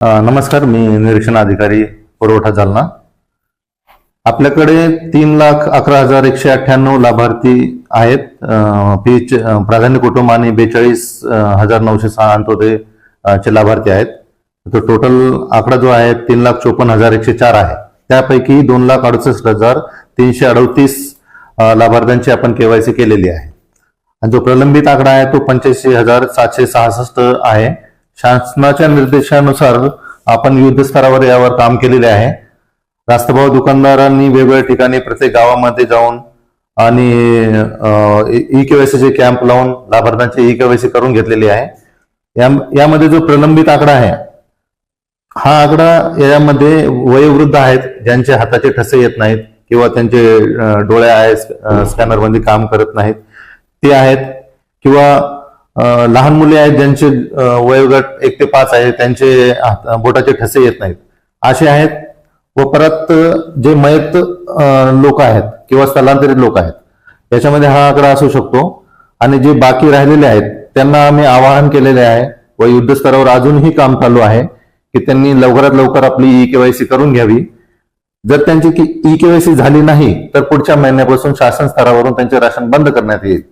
नमस्कार, मी निरीक्षण अधिकारी पुरवठा जालना. आपल्याकडे 3,11,198 लाभार्थी आहेत. प्राधान्य कुटुंब आणि 42,906 अंत्योदय चे लाभार्थी आहेत. तो टोटल आकडा जो आहे 3,54,104 आहे. त्यापैकी 2,68,338 लाभार्थ्यांची आपण केवायसी केलेली आहे. आणि जो प्रलंबित आकडा आहे तो 85,766 आहे. शासनाच्या निर्देशानुसार आपण युद्ध स्तरावर यावर काम केलेले आहे. रास्तभाव दुकानदारांनी वेगवेगळ्या ठिकाणी प्रत्येक गावामध्ये जाऊन आणि ई केवायसीचे कॅम्प लावून लाभार्थ्यांची ई केवायसी करून घेतलेली आहे. यामध्ये जो प्रलंबित आकडा आहे, हा आकडा यामध्ये वयोवृद्ध आहेत, ज्यांचे हाताचे ठसे येत नाहीत किंवा त्यांचे डोळे आहे स्कॅनर मध्ये काम करत नाहीत ते आहेत, किंवा लहान मुले आहेत ज्यांचे वयोगट 1 ते 5 आहे, त्यांचे बोटाचे ठसे येत नाहीत, असे आहेत. व परत जे मयत लोक आहेत किंवा स्थलांतरित लोक आहेत, याच्यामध्ये हा आकडा असू शकतो. आणि जे बाकी राहिलेले आहेत त्यांना आम्ही आवाहन केलेले आहे व युद्ध स्तरावर अजूनही काम चालू आहे की त्यांनी लवकरात लवकर आपली ई केवायसी करून घ्यावी. जर त्यांची ई केवायसी झाली नाही तर पुढच्या महिन्यापासून शासन स्तरावरून त्यांचे राशन बंद करण्यात येईल.